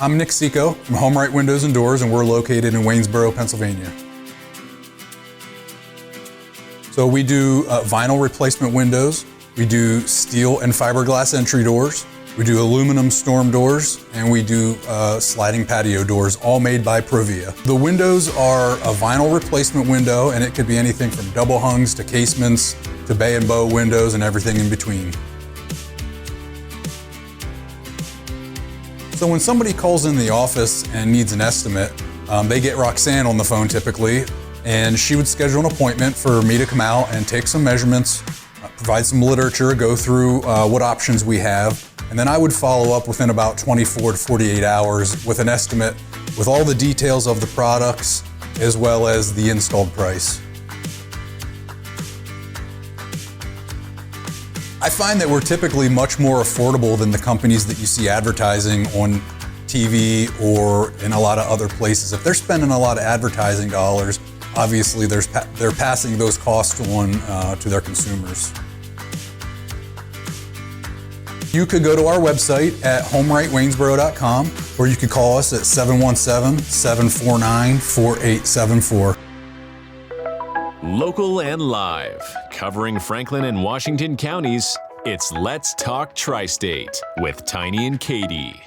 I'm Nick Seco from Home Right Windows and Doors, and we're located in Waynesboro, Pennsylvania. So we do vinyl replacement windows, we do steel and fiberglass entry doors, we do aluminum storm doors, and we do sliding patio doors, all made by Provia. The windows are a vinyl replacement window, and it could be anything from double hungs to casements to bay and bow windows and everything in between. So when somebody calls in the office and needs an estimate, they get Roxanne on the phone typically, and she would schedule an appointment for me to come out and take some measurements, provide some literature, go through what options we have, and then I would follow up within about 24 to 48 hours with an estimate with all the details of the products as well as the installed price. I find that we're typically much more affordable than the companies that you see advertising on TV or in a lot of other places. If they're spending a lot of advertising dollars, obviously they're passing those costs on to their consumers. You could go to our website at homerightwaynesboro.com, or you could call us at 717-749-4874. Local and live, covering Franklin and Washington counties, it's Let's Talk TriState with Tiny and Katie.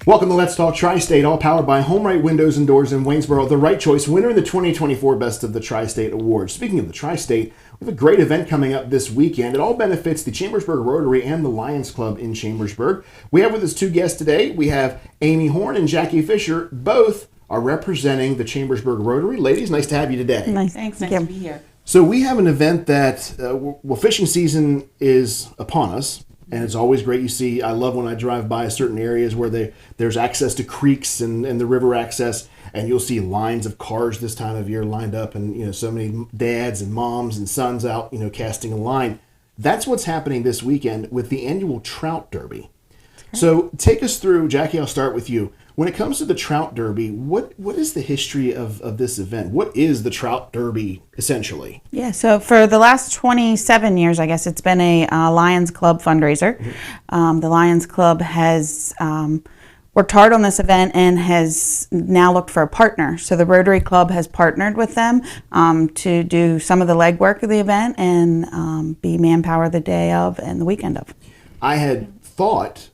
Welcome to Let's Talk TriState, all powered by Home Right Windows and Doors in Waynesboro, the right choice winner in the 2024 Best of the TriState Awards. Speaking of the TriState, we have a great event coming up this weekend. It all benefits the Chambersburg Rotary and the Lions Club in Chambersburg. We have with us two guests today. We have Amy Horn and Jackie Fisher. Both are representing the Chambersburg Rotary. Ladies, nice to have you today. Nice. Thanks, nice to be here. So we have an event that, fishing season is upon us. And it's always great. You see, I love when I drive by certain areas where there's access to creeks and the river access, and you'll see lines of cars this time of year lined up, and so many dads and moms and sons out, casting a line. That's what's happening this weekend with the annual Trout Derby. So take us through, Jackie. I'll start with you. When it comes to the Trout Derby, what is the history of this event? What is the Trout Derby essentially? Yeah, so for the last 27 years, I guess, it's been a Lions Club fundraiser. Mm-hmm. The Lions Club has worked hard on this event and has now looked for a partner. So the Rotary Club has partnered with them to do some of the legwork of the event and be manpower the day of and the weekend of. I had thought,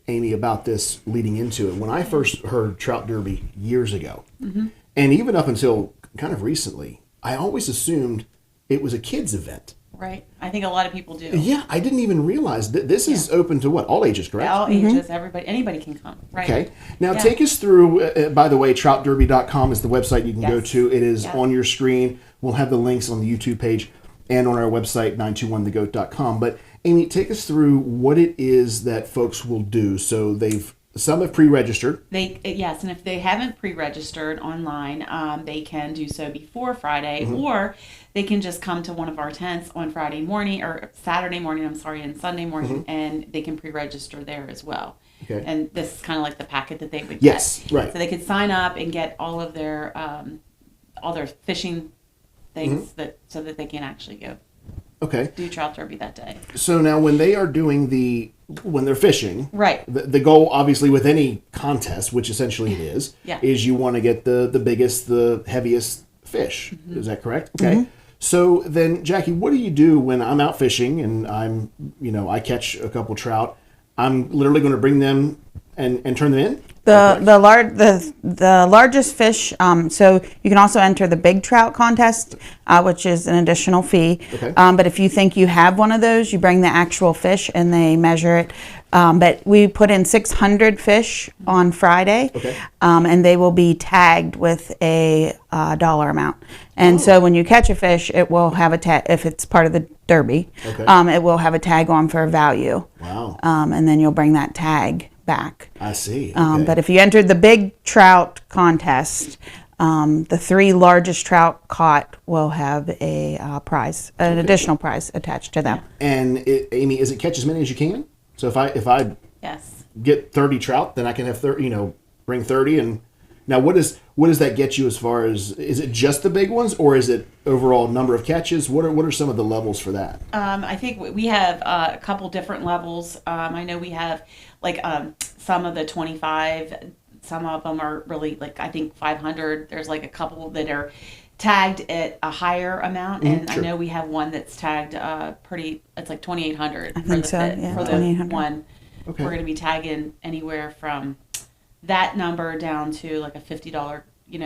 Amy, about this leading into it. When I first heard Trout Derby years ago, mm-hmm. and even up until kind of recently, I always assumed it was a kids event. Right. I think a lot of people do. Yeah, I didn't even realize that this is open to what? All ages, correct? All ages, anybody can come. Right. Okay. Now take us through, by the way, troutderby.com is the website you can go to. It is on your screen. We'll have the links on the YouTube page and on our website, 921thegoat.com. But Amy, take us through what it is that folks will do. So some have pre-registered. Yes, and if they haven't pre-registered online, they can do so before Friday, mm-hmm. or they can just come to one of our tents on Saturday morning, and Sunday morning, mm-hmm. and they can pre-register there as well. Okay. And this is kind of like the packet that they would get. Yes, right. So they could sign up and get all of their fishing things mm-hmm. so that they can actually go. Okay. Do Trout Derby that day. So now when they are doing when they're fishing, right? The goal, obviously, with any contest, which essentially it is, is you want to get the biggest, the heaviest fish. Mm-hmm. Is that correct? Okay. Mm-hmm. So then, Jackie, what do you do when I'm out fishing and I catch a couple trout? I'm literally going to bring them and turn them in? The largest fish, so you can also enter the big trout contest, which is an additional fee. Okay. But if you think you have one of those, you bring the actual fish and they measure it. But we put in 600 fish on Friday, and they will be tagged with a dollar amount. And so when you catch a fish, it will have a tag, if it's part of the derby, it will have a tag on for a value. Wow. And then you'll bring that tag back. I see. But if you entered the big trout contest, the 3 largest trout caught will have a prize, an additional prize attached to them. And Amy, is it catch as many as you can? So if I get 30 trout, then I can have 30. Bring 30. And now, what does that get you as far as? Is it just the big ones, or is it overall number of catches? What are some of the levels for that? I think we have a couple different levels. I know we have like some of the 25, some of them are really like, I think 500. There's like a couple that are tagged at a higher amount, and sure. I know we have one that's tagged it's like 2,800 for think the so, fit, yeah, for the 2,800. one. Okay. We're going to be tagging anywhere from that number down to like a $50,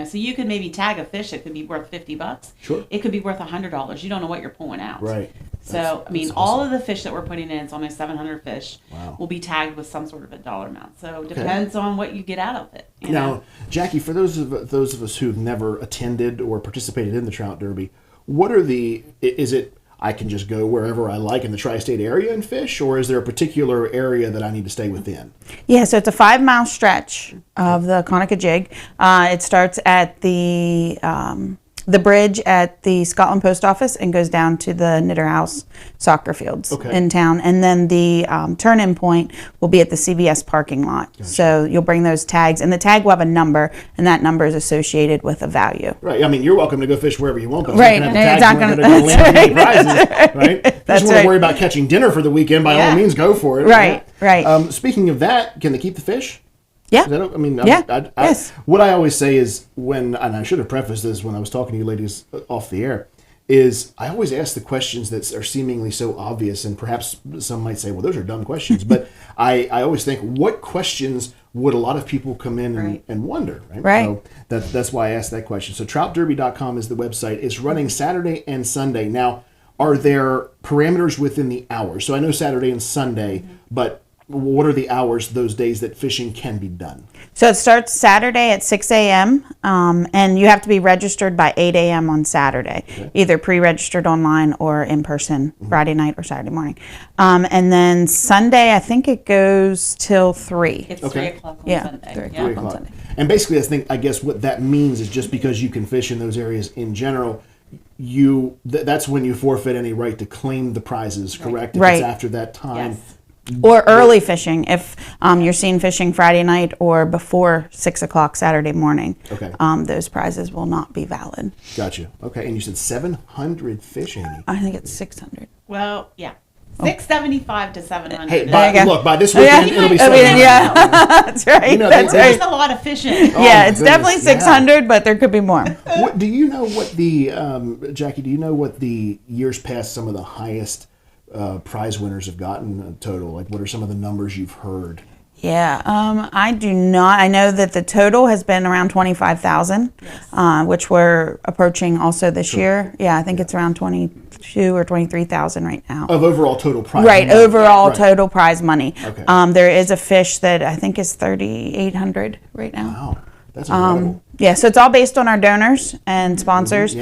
so you could maybe tag a fish that could be worth $50. Sure. It could be worth $100. You don't know what you're pulling out. Right. So, That's all awesome. of the fish that we're putting in, it's almost 700 fish, Wow. will be tagged with some sort of a dollar amount. So it depends on what you get out of it. you Now, know? Jackie, for those of us who've never attended or participated in the Trout Derby, what are is it I can just go wherever I like in the tri-state area and fish, or is there a particular area that I need to stay within? Yeah, so it's a 5-mile stretch of the Conica Jig. It starts at the bridge at the Scotland Post Office and goes down to the Knitter House soccer fields in town. And then the turn-in point will be at the CVS parking lot. Gotcha. So you'll bring those tags, and the tag will have a number, and that number is associated with a value. Right. I mean, you're welcome to go fish wherever you want, but Right. you're not going to land any prizes, right? If you just want to worry about catching dinner for the weekend, by all means, go for it. Right. Speaking of that, can they keep the fish? Yeah. Yes. What I always say is and I should have prefaced this when I was talking to you ladies off the air, is I always ask the questions that are seemingly so obvious, and perhaps some might say, well, those are dumb questions. But I always think, what questions would a lot of people come in and wonder, right? Right. So that's why I asked that question. So troutderby.com is the website. It's running Saturday and Sunday. Now, are there parameters within the hours? So I know Saturday and Sunday, but what are the hours those days that fishing can be done? So it starts Saturday at 6 a.m. And you have to be registered by 8 a.m. on Saturday, either pre-registered online or in person, Friday night or Saturday morning. And then Sunday, I think it goes till 3. It's 3 o'clock on Sunday. 3 Yeah. o'clock on Sunday. And basically, I guess what that means is just because you can fish in those areas in general, that's when you forfeit any right to claim the prizes, correct? If it's after that time. Yes. Or early fishing, if you're seen fishing Friday night or before 6 o'clock Saturday morning. Okay. Those prizes will not be valid. Gotcha. Okay, and you said 700 fish, Amy. I think it's 600. Well, yeah. 675 to 700. Hey, go. by this weekend, it'll be 700. Yeah, that's right. There's a lot of fishing. It's definitely 600, but there could be more. Do you know what Jackie, do you know what the years past some of the highest prize winners have gotten total? Like, what are some of the numbers you've heard? Yeah, I do not. I know that the total has been around 25,000, which we're approaching also this year. Yeah, I think it's around 22 or 23,000 right now. Of overall total prize Right, money. overall total prize money. Okay. There is a fish that I think is 3,800 right now. Wow, that's incredible. Yeah, so it's all based on our donors and sponsors,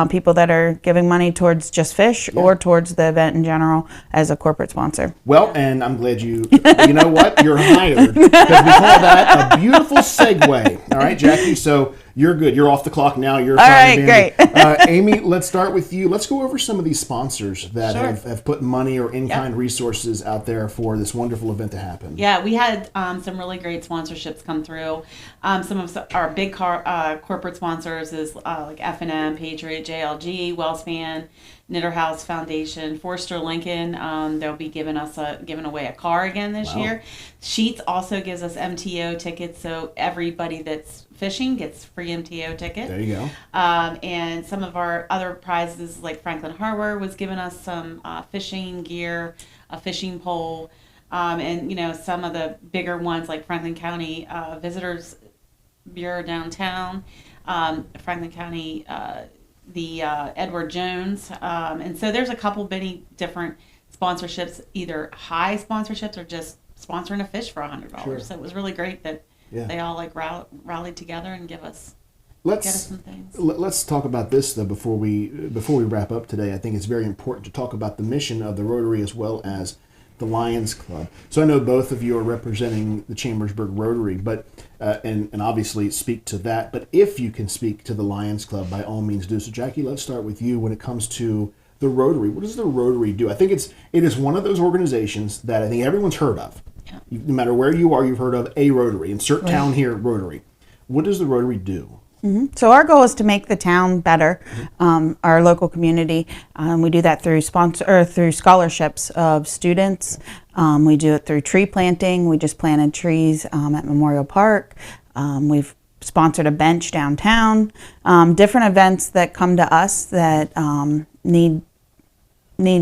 people that are giving money towards just fish or towards the event in general as a corporate sponsor. Well, and I'm glad you know what? You're hired, because we call that a beautiful segue. All right, Jackie, so you're good. You're off the clock now. You're all right, great. Amy, let's start with you. Let's go over some of these sponsors that have put money or in-kind resources out there for this wonderful event to happen. Yeah, we had some really great sponsorships come through. Some of our big corporate sponsors is like F&M, Patriot, JLG, Wellspan, Knitter House Foundation, Forster Lincoln. They'll be giving away a car again this year. Sheets also gives us MTO tickets, so everybody that's fishing gets free MTO ticket. There you go. And some of our other prizes, like Franklin Harbor was giving us some fishing gear, a fishing pole, and some of the bigger ones like Franklin County Visitors Bureau downtown, Franklin County, the Edward Jones, and so there's a couple many different sponsorships, either high sponsorships or just sponsoring a fish for $100. Sure. So it was really great that they all like rallied together and get us some things. Let's talk about this though before we wrap up today. I think it's very important to talk about the mission of the Rotary as well as the Lions Club. So I know both of you are representing the Chambersburg Rotary, but and obviously speak to that. But if you can speak to the Lions Club, by all means do. So Jackie, let's start with you when it comes to the Rotary. What does the Rotary do? I think it is one of those organizations that I think everyone's heard of. No matter where you are, you've heard of a Rotary. Insert town here, Rotary. What does the Rotary do? So our goal is to make the town better, our local community. We do that through through scholarships of students. We do it through tree planting. We just planted trees at Memorial Park. We've sponsored a bench downtown. Different events that come to us that need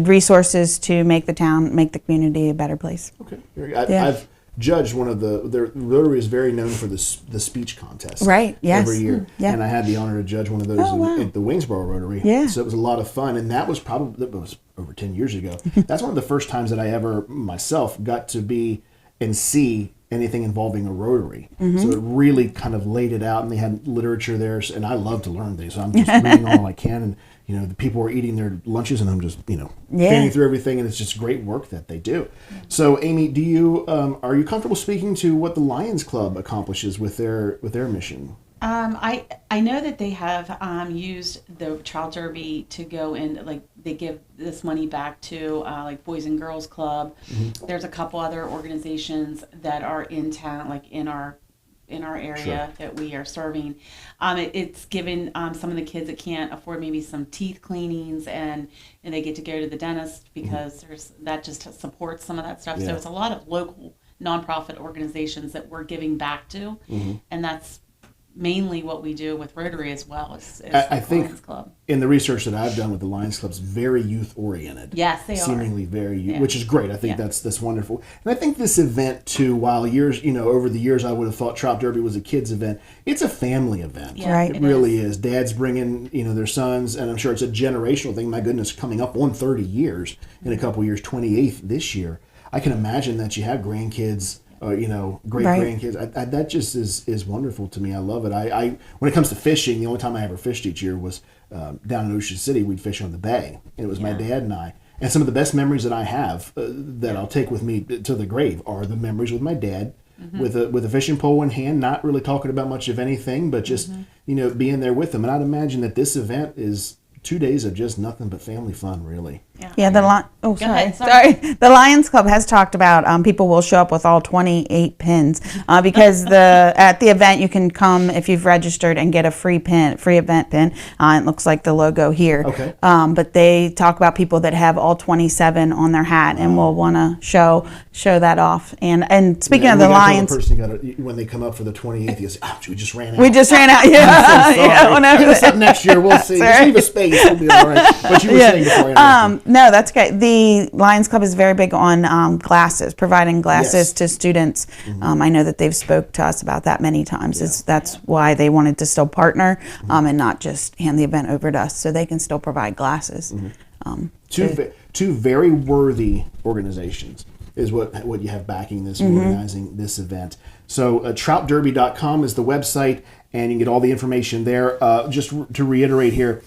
resources to make the community a better place. Okay. I've judged one of the Rotary is very known for the speech contest. Right. Yes. Every year. Yeah. And I had the honor to judge one of those at the Waynesboro Rotary. Yeah. So it was a lot of fun, and that was over 10 years ago. That's one of the first times that I ever myself got to be and see anything involving a Rotary. So it really kind of laid it out, and they had literature there, and I love to learn things, so I'm just reading all I can, and the people are eating their lunches, and I'm just fanning through everything, and it's just great work that they do. So Amy, do you are you comfortable speaking to what the Lions Club accomplishes with their mission? I know that they have used the Trout Derby to go in, like they give this money back to like Boys and Girls Club. There's a couple other organizations that are in town, like in our area that we are serving. It's given some of the kids that can't afford maybe some teeth cleanings, and they get to go to the dentist because that just supports some of that stuff. So it's a lot of local nonprofit organizations that we're giving back to, and that's mainly what we do with Rotary as well as I the think Lions Club. In the research that I've done with the Lions Clubs, very youth oriented. Yes, they seemingly are. very which is great. I think that's wonderful. And I think this event too, while over the years I would have thought Trout Derby was a kids event, it's a family event. Yeah, Right. It really is. Dads bringing their sons, and I'm sure it's a generational thing. My goodness, coming up on 30 years in a couple years, 28th this year. I can imagine that you have grandkids. Great grandkids. That just is wonderful to me. I love it. I when it comes to fishing, the only time I ever fished each year was down in Ocean City. We'd fish on the bay, and it was my dad and I. And some of the best memories that I have that I'll take with me to the grave are the memories with my dad, with a fishing pole in hand, not really talking about much of anything, but just being there with him. And I'd imagine that this event is 2 days of just nothing but family fun, really. Yeah, Go sorry. ahead, sorry. The Lions Club has talked about people will show up with all 28 pins because at the event you can come if you've registered and get a free event pin. It looks like the logo here. Okay. But they talk about people that have all 27 on their hat and will want to show that off. And speaking of the Lions, when they come up for the 28th, you say, "Ouch, we just ran out." we just ran out. Yeah, yeah. whenever Give us up next year. We'll see. Just leave a space. We'll be all right. But you were saying before. No, that's okay. The Lions Club is very big on glasses, providing glasses to students. I know that they've spoke to us about that many times. That's why they wanted to still partner and not just hand the event over to us, so they can still provide glasses. Two very worthy organizations is what you have backing this, organizing this event. So troutderby.com is the website, and you can get all the information there. Just to reiterate here,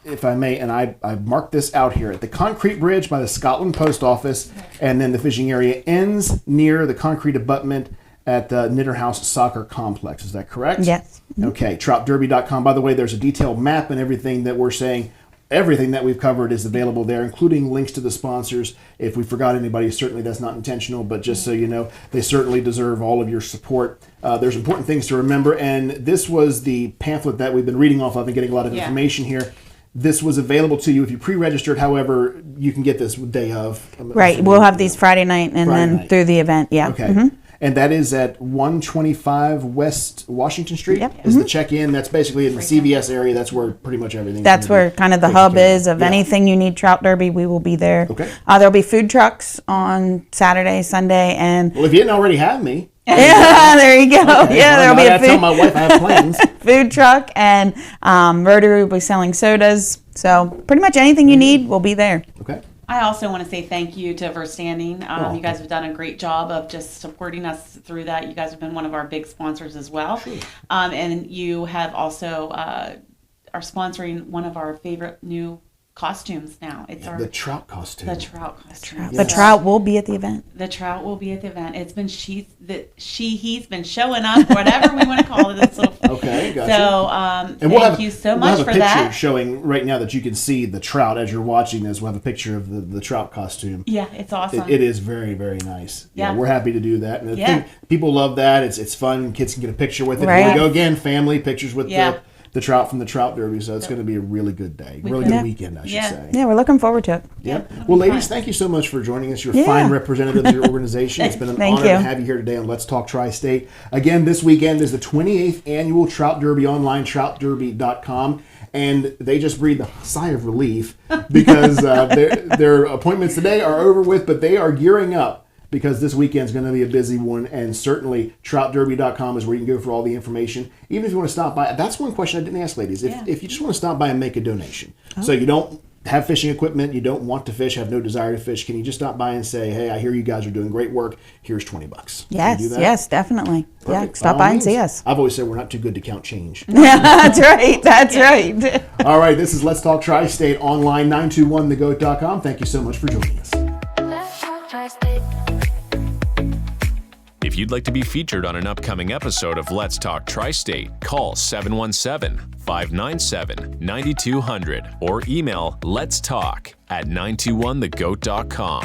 if I may, and I marked this out here, at the concrete bridge by the Scotland Post Office, and then the fishing area ends near the concrete abutment at the Knitterhouse Soccer Complex. Is that correct? Yes. Okay, troutderby.com. By the way, there's a detailed map and everything that we're saying. Everything that we've covered is available there, including links to the sponsors. If we forgot anybody, certainly that's not intentional, but just so you know, they certainly deserve all of your support. There's important things to remember, and this was the pamphlet that we've been reading off of and getting a lot of information here. This was available to you if you pre-registered. However, you can get this day of. Right. We'll have these Friday night and then through the event. Yeah. Okay. And that is at 125 West Washington Street. Yep. Is the check-in. That's basically in the CVS area. That's where pretty much everything. That's where kind of the hub is of anything you need Trout Derby. We will be there. Okay. There'll be food trucks on Saturday, Sunday, and well, if you didn't already have me. yeah, there you go. Okay. Yeah, there'll be a tell my wife I have plans. food truck, and Rotary will be selling sodas. So pretty much anything you need will be there. Okay. I also want to say thank you to Verstanding. You guys have done a great job of just supporting us through that. You guys have been one of our big sponsors as well. Sure. And you have also are sponsoring one of our favorite new costumes now. It's The trout costume. the trout costume. The trout will be at the event. The trout will be at the event. It's been he's been showing up, whatever we want to call it. This little, Okay, gotcha. So And thank you so much we'll for have a picture that. showing right now that you can see the trout as you're watching this. We'll have a picture of the trout costume. Yeah, it's awesome. It is very, very nice. Yeah. We're happy to do that. And Yeah. people love that. It's fun. Kids can get a picture with it. Right. Here we go again, family pictures with Yeah. the trout from the Trout Derby. So it's going to be a really good day. Really good Yeah. weekend, I should Yeah. say. Yeah, we're looking forward to it. Yep. Well, ladies, thank you so much for joining us. You're a Yeah. fine representative of your organization. It's been an Thank honor you. to have you here today on Let's Talk Tri-State. Again, this weekend is the 28th annual Trout Derby online, troutderby.com. And they just breathed a sigh of relief because their appointments today are over with, but they are gearing up because this weekend's going to be a busy one. And certainly troutderby.com is where you can go for all the information. Even if you want to stop by, that's one question I didn't ask, ladies. If you just want to stop by and make a donation, so you don't have fishing equipment, you don't want to fish, have no desire to fish, can you just stop by and say, hey, I hear you guys are doing great work, here's $20? Yes, Can you do that? yes, definitely. Perfect. Yeah, stop all by and means. see us. I've always said we're not too good to count change. That's right. That's right. All right, this is Let's Talk Tri-State online, 921thegoat.com. Thank you so much for joining us. Let's talk Tri-State. If you'd like to be featured on an upcoming episode of Let's Talk Tri-State, call 717-597-9200 or email letstalk@921thegoat.com.